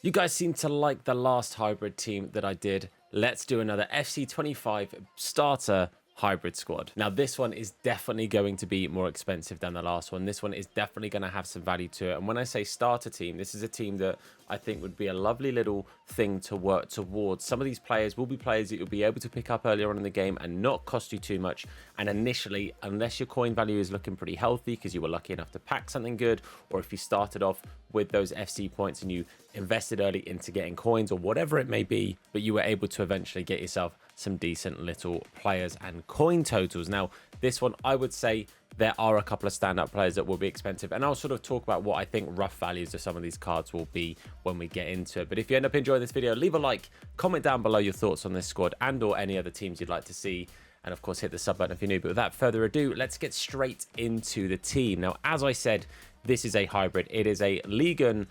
You guys seem to like the last hybrid team that I did. Let's do another FC25 starter hybrid squad. Now, this one is definitely going to be more expensive than the last one. This one is definitely going to have some value to it. And when I say starter team, this is a team that I think would be a lovely little thing to work towards. Some of these players will be players that you'll be able to pick up earlier on in the game and not cost you too much. And initially, unless your coin value is looking pretty healthy because you were lucky enough to pack something good, or if you started off with those FC points and you invested early into getting coins or whatever it may be, but you were able to eventually get yourself some decent little players and coin totals. Now, this one, I would say there are a couple of standout players that will be expensive, and I'll sort of talk about what I think rough values of some of these cards will be when we get into it. But if you end up enjoying this video, leave a like, comment down below your thoughts on this squad and or any other teams you'd like to see. And of course, hit the sub button if you're new. But without further ado, let's get straight into the team. Now, as I said, this is a hybrid. It is a Ligue and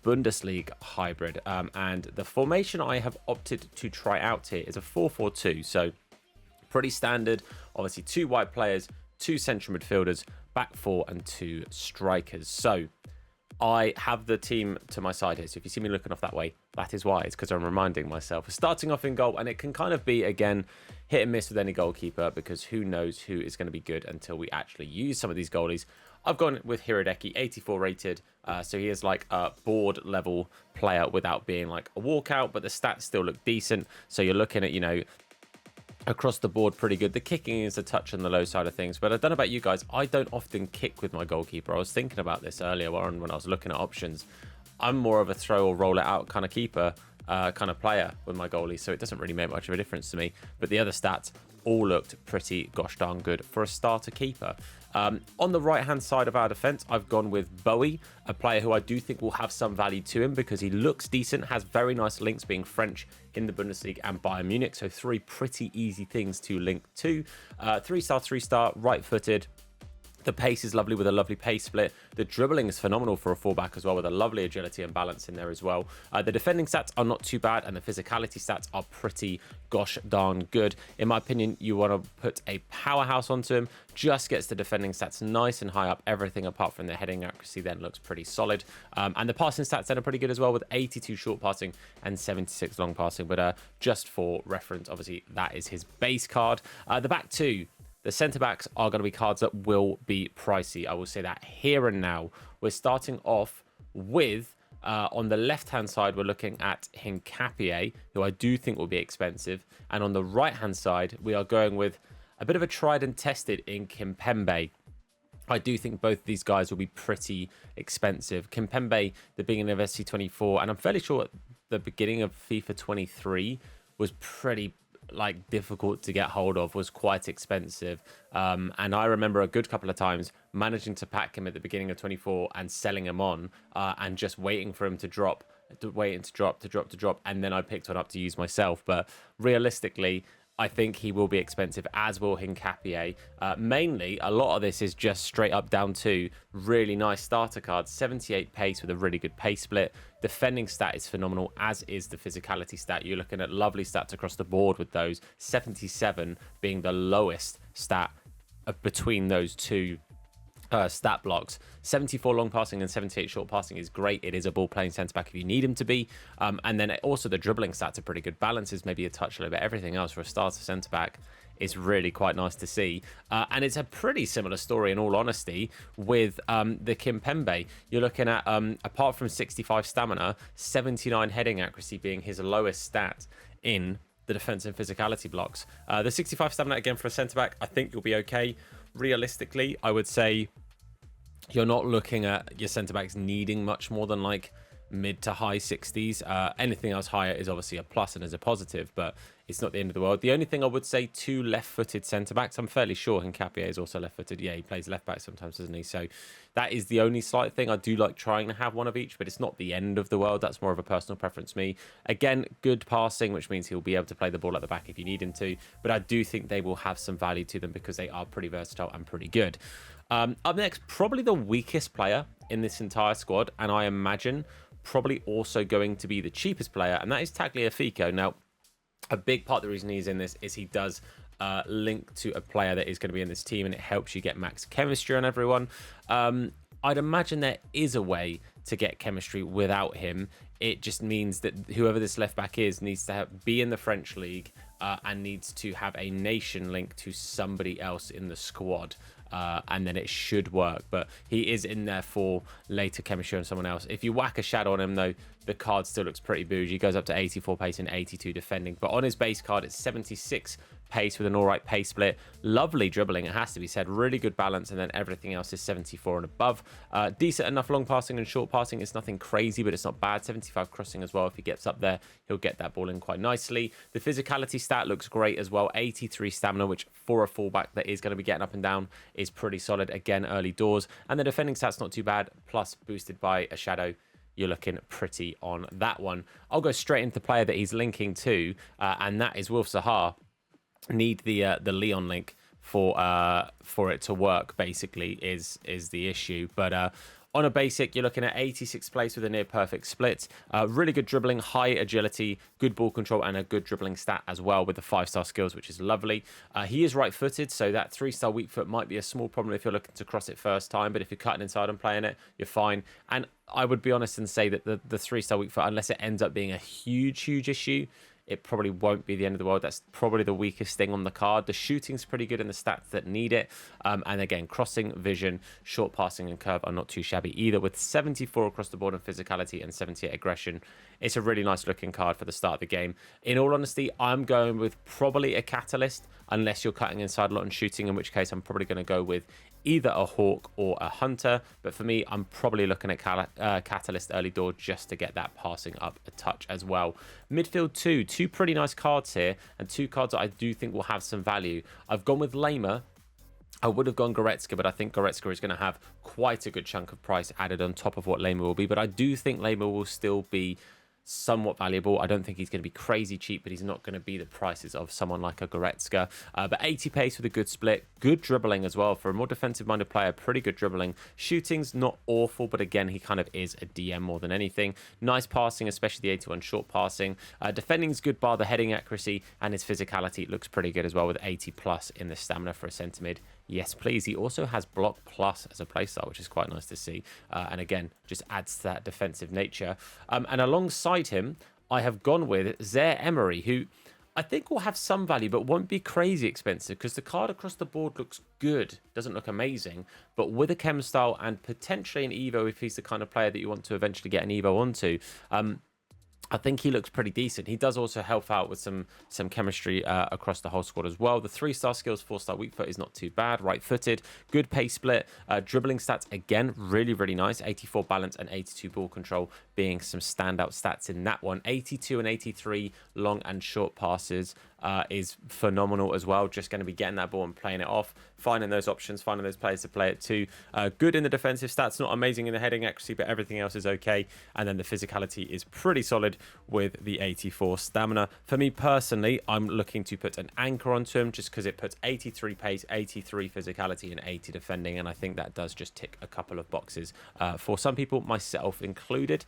Bundesliga hybrid. And the formation I have opted to try out here is a 4-4-2. So pretty standard. Obviously, 2 wide players, 2 central midfielders, back 4 and 2 strikers. So I have the team to my side here. So if you see me looking off that way, that is why. It's because I'm reminding myself of starting off in goal. And it can kind of be, again, hit and miss with any goalkeeper, because who knows who is going to be good until we actually use some of these goalies. I've gone with Hursty, 84 rated. So he is like a board level player without being like a walkout, but the stats still look decent. So you're looking at, you know, across the board pretty good. The kicking is a touch on the low side of things, but I don't know about you guys, I don't often kick with my goalkeeper. I was thinking about this earlier on when I was looking at options. I'm more of a throw or roll it out kind of keeper, kind of player with my goalie, so it doesn't really make much of a difference to me. But the other stats all looked pretty gosh darn good for a starter keeper. On the right hand side of our defense, I've gone with Bowie, a player who I do think will have some value to him because he looks decent, has very nice links being French in the Bundesliga and Bayern Munich. So 3 pretty easy things to link to. 3-star, 3-star, right footed. The pace is lovely with a lovely pace split. The dribbling is phenomenal for a fullback as well, with a lovely agility and balance in there as well. The defending stats are not too bad, and the physicality stats are pretty gosh darn good. In my opinion, you want to put a powerhouse onto him. Just gets the defending stats nice and high up. Everything apart from the heading accuracy then looks pretty solid. And the passing stats then are pretty good as well, with 82 short passing and 76 long passing. But just for reference, obviously, that is his base card. The back 2. The centre-backs are going to be cards that will be pricey. I will say that here and now. We're starting off with, on the left-hand side, we're looking at Hursty, who I do think will be expensive. And on the right-hand side, we are going with a bit of a tried and tested in Kimpembe. I do think both of these guys will be pretty expensive. Kimpembe, the beginning of FC24, and I'm fairly sure at the beginning of FIFA 23 was pretty difficult to get hold of, was quite expensive, and I remember a good couple of times managing to pack him at the beginning of 24 and selling him on, and just waiting for him to drop, and then I picked one up to use myself. But realistically, I think he will be expensive, as will Hursty. Mainly, a lot of this is just straight up down to really nice starter cards. 78 pace with a really good pace split. Defending stat is phenomenal, as is the physicality stat. You're looking at lovely stats across the board with those. 77 being the lowest stat between those two stat blocks. 74 long passing and 78 short passing is great. It is a ball playing centre back if you need him to be. And then also the dribbling stats are pretty good. Balance is maybe a touch low, but everything else for a starter centre back is really quite nice to see. And it's a pretty similar story, in all honesty, with the Kimpembe. You're looking at, apart from 65 stamina, 79 heading accuracy being his lowest stat in the defense and physicality blocks. The 65 stamina, again, for a centre back, I think you'll be okay. Realistically, I would say you're not looking at your centre backs needing much more than like mid to high 60s. Anything else higher is obviously a plus and is a positive, but it's not the end of the world. The only thing I would say, 2 left-footed centre backs. I'm fairly sure Hursty is also left-footed. Yeah, he plays left back sometimes, doesn't he? So that is the only slight thing. I do like trying to have one of each, but it's not the end of the world. That's more of a personal preference to me. Again, good passing, which means he'll be able to play the ball at the back if you need him to, but I do think they will have some value to them because they are pretty versatile and pretty good. Up next, probably the weakest player in this entire squad, and I imagine probably also going to be the cheapest player, and that is Tagliafico. Now, a big part of the reason he's in this is he does link to a player that is going to be in this team, and it helps you get max chemistry on everyone. I'd imagine there is a way to get chemistry without him it just means that whoever this left back is needs to be in the French league and needs to have a nation link to somebody else in the squad. And then it should work. But he is in there for later chemistry on someone else. If you whack a shadow on him, though, the card still looks pretty bougie. He goes up to 84 pace and 82 defending. But on his base card, it's 76 pace with an all right pace split. Lovely dribbling, it has to be said. Really good balance. And then everything else is 74 and above. Decent enough long passing and short passing. It's nothing crazy, but it's not bad. 75 crossing as well. If he gets up there, he'll get that ball in quite nicely. The physicality stat looks great as well. 83 stamina, which for a fullback that is going to be getting up and down is pretty solid. Again, early doors. And the defending stat's not too bad. Plus, boosted by a shadow. You're looking pretty on that one. I'll go straight into the player that he's linking to, and that is Wilf Zaha. Need the Leon link for it to work, basically, is the issue. But on a basic, you're looking at 86th place with a near perfect split. Really good dribbling, high agility, good ball control, and a good dribbling stat as well with the 5-star skills, which is lovely. He is right-footed, so that 3-star weak foot might be a small problem if you're looking to cross it first time, but if you're cutting inside and playing it, you're fine. And I would be honest and say that the 3-star weak foot, unless it ends up being a huge issue, it probably won't be the end of the world. That's probably the weakest thing on the card. The shooting's pretty good in the stats that need it. And again, crossing, vision, short passing, and curve are not too shabby either. With 74 across the board in physicality and 78 aggression, it's a really nice looking card for the start of the game. In all honesty, I'm going with probably a Catalyst, unless you're cutting inside a lot and shooting, in which case I'm probably going to go with either a Hawk or a Hunter. But for me, I'm probably looking at Catalyst early door just to get that passing up a touch as well. Midfield two pretty nice cards here, and two cards that I do think will have some value. I've gone with Lamer. I would have gone Goretzka, but I think Goretzka is going to have quite a good chunk of price added on top of what Lamer will be. But I do think Lamer will still be somewhat valuable. I don't think he's going to be crazy cheap, but he's not going to be the prices of someone like a Goretzka. But 80 pace with a good split, good dribbling as well for a more defensive-minded player. Pretty good dribbling. Shooting's not awful, but again, he kind of is a DM more than anything. Nice passing, especially the 81 short passing. Defending's good bar the heading accuracy, and his physicality looks pretty good as well with 80 plus in the stamina for a centre mid. Yes, please. He also has block plus as a playstyle, which is quite nice to see. And again, just adds to that defensive nature. And alongside him, I have gone with Zaire Emery, who I think will have some value, but won't be crazy expensive because the card across the board looks good. Doesn't look amazing, but with a chem style and potentially an Evo, if he's the kind of player that you want to eventually get an Evo onto, I think he looks pretty decent. He does also help out with some chemistry across the whole squad as well. The 3-star skills, 4-star weak foot is not too bad. Right-footed, good pace split. Dribbling stats, again, really nice. 84 balance and 82 ball control being some standout stats in that one. 82 and 83 long and short passes is phenomenal as well. Just going to be getting that ball and playing it off. Finding those options, finding those players to play it to. Good in the defensive stats, not amazing in the heading accuracy, but everything else is okay. And then the physicality is pretty solid with the 84 stamina. For me personally, I'm looking to put an anchor onto him just because it puts 83 pace, 83 physicality, and 80 defending. And I think that does just tick a couple of boxes for some people, myself included.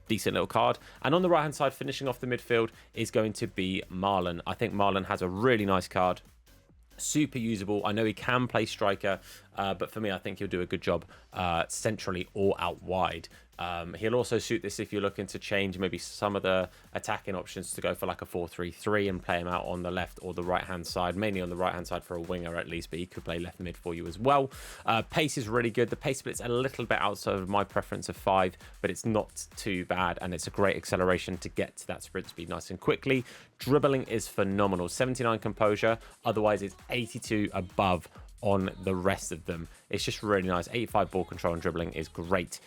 Decent little card. And on the right hand side, finishing off the midfield, is going to be Marlon. I think Marlon has a really nice card. Super usable. I know he can play striker, but for me, I think he'll do a good job centrally or out wide. He'll also suit this if you're looking to change maybe some of the attacking options to go for like a 4-3-3 and play him out on the left or the right hand side, mainly on the right hand side for a winger at least, but he could play left mid for you as well. Pace is really good. The pace split's a little bit outside of my preference of 5, but it's not too bad, and it's a great acceleration to get to that sprint speed nice and quickly. Dribbling is phenomenal. 79 composure, otherwise it's 82 above on the rest of them. It's just really nice. 85 ball control and dribbling is great.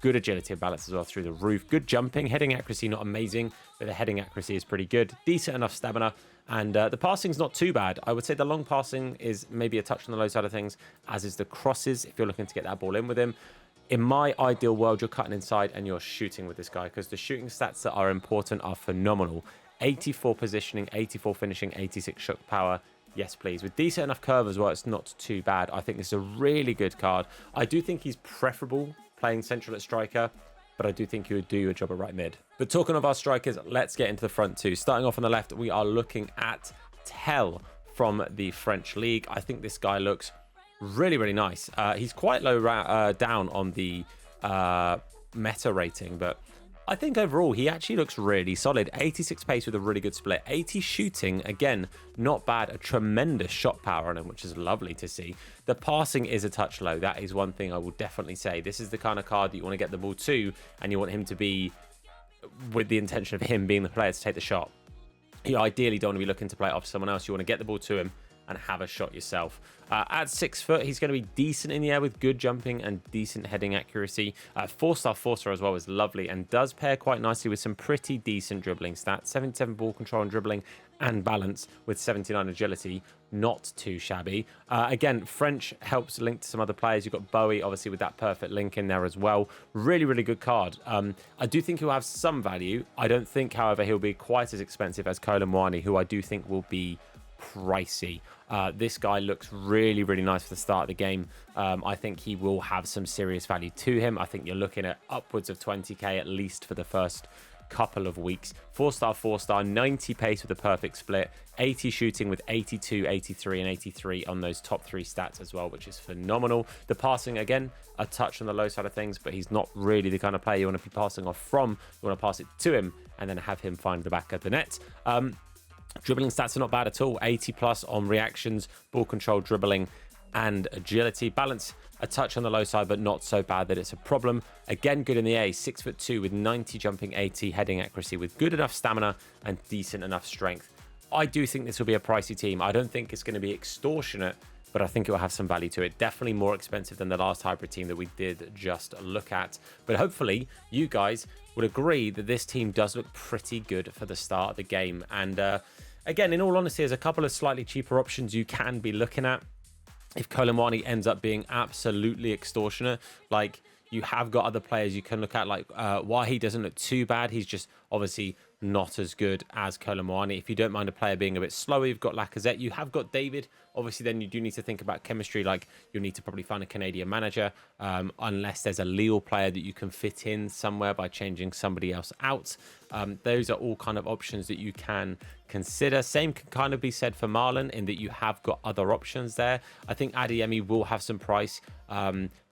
Good agility and balance as well through the roof. Good jumping. Heading accuracy, not amazing, but the heading accuracy is pretty good. Decent enough stamina. And the passing's not too bad. I would say the long passing is maybe a touch on the low side of things, as is the crosses, if you're looking to get that ball in with him. In my ideal world, you're cutting inside and you're shooting with this guy, because the shooting stats that are important are phenomenal. 84 positioning, 84 finishing, 86 shot power. Yes, please. With decent enough curve as well, it's not too bad. I think this is a really good card. I do think he's preferable playing central at striker, but I do think he would do a job at right mid. But talking of our strikers, let's get into the front two. Starting off on the left, we are looking at Tel from the French League. I think this guy looks really nice. He's quite low down on the meta rating, but I think overall he actually looks really solid. 86 pace with a really good split. 80 shooting, again, not bad. A tremendous shot power on him, which is lovely to see. The passing is a touch low. That is one thing I will definitely say. This is the kind of card that you want to get the ball to, and you want him to be with the intention of him being the player to take the shot. You ideally don't want to be looking to play it off someone else. You want to get the ball to him and have a shot yourself. At 6 foot, he's going to be decent in the air with good jumping and decent heading accuracy. 4-star as well is lovely and does pair quite nicely with some pretty decent dribbling stats. 77 ball control and dribbling and balance with 79 agility. Not too shabby. Again, French helps link to some other players. You've got Bowie, obviously, with that perfect link in there as well. Really, really good card. I do think he'll have some value. I don't think, however, he'll be quite as expensive as Kolo Muani, who I do think will be pricey. This guy looks really, really nice for the start of the game. I think he will have some serious value to him. I think you're looking at upwards of 20k at least for the first couple of weeks. 4-star, 90 pace with a perfect split, 80 shooting with 82, 83 and 83 on those top 3 stats as well, which is phenomenal. The passing, again, a touch on the low side of things, but he's not really the kind of player you want to be passing off from. You want to pass it to him and then have him find the back of the net. Dribbling stats are not bad at all. 80 plus on reactions, ball control, dribbling, and agility. Balance, a touch on the low side, but not so bad that it's a problem. Again, good in the A. 6'2" with 90 jumping, 80 heading accuracy, with good enough stamina and decent enough strength. I do think this will be a pricey team. I don't think it's going to be extortionate, but I think it will have some value to it. Definitely more expensive than the last hybrid team that we did just look at. But hopefully you guys would agree that this team does look pretty good for the start of the game. And again, in all honesty, there's a couple of slightly cheaper options you can be looking at. If Kolo Muani ends up being absolutely extortionate, like you have got other players you can look at, like Wahi doesn't look too bad. He's just obviously not as good as Kolo Muani. If you don't mind a player being a bit slower, you've got Lacazette, you have got David. Obviously, then you do need to think about chemistry. Like you'll need to probably find a Canadian manager, unless there's a Lille player that you can fit in somewhere by changing somebody else out. Those are all kind of options that you can consider. Same can kind of be said for Marlon in that you have got other options there. I think Adeyemi will have some price.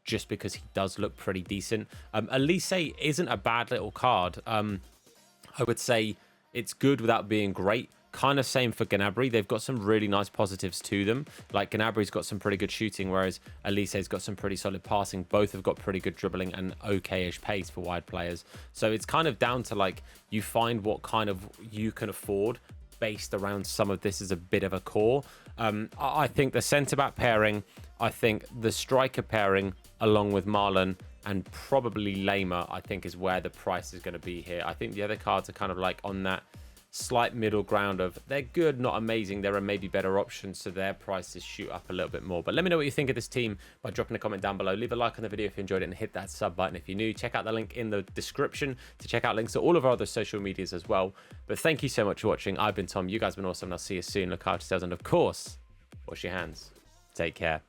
Just because he does look pretty decent. Elise isn't a bad little card. I would say it's good without being great. Kind of same for Gnabry. They've got some really nice positives to them. Like Gnabry's got some pretty good shooting, whereas Elise's got some pretty solid passing. Both have got pretty good dribbling and okay-ish pace for wide players. So it's kind of down to like you find what kind of you can afford based around some of this as a bit of a core. I think the centre-back pairing, I think the striker pairing along with Marlon and probably Lema, I think is where the price is going to be here. I think the other cards are kind of like on that slight middle ground of they're good, not amazing. There are maybe better options, so their prices shoot up a little bit more. But let me know what you think of this team by dropping a comment down below. Leave a like on the video if you enjoyed it and hit that sub button if you're new. Check out the link in the description to check out links to all of our other social medias as well. But thank you so much for watching. I've been Tom. You guys have been awesome, and I'll see you soon. Look after yourselves, and of course, wash your hands. Take care.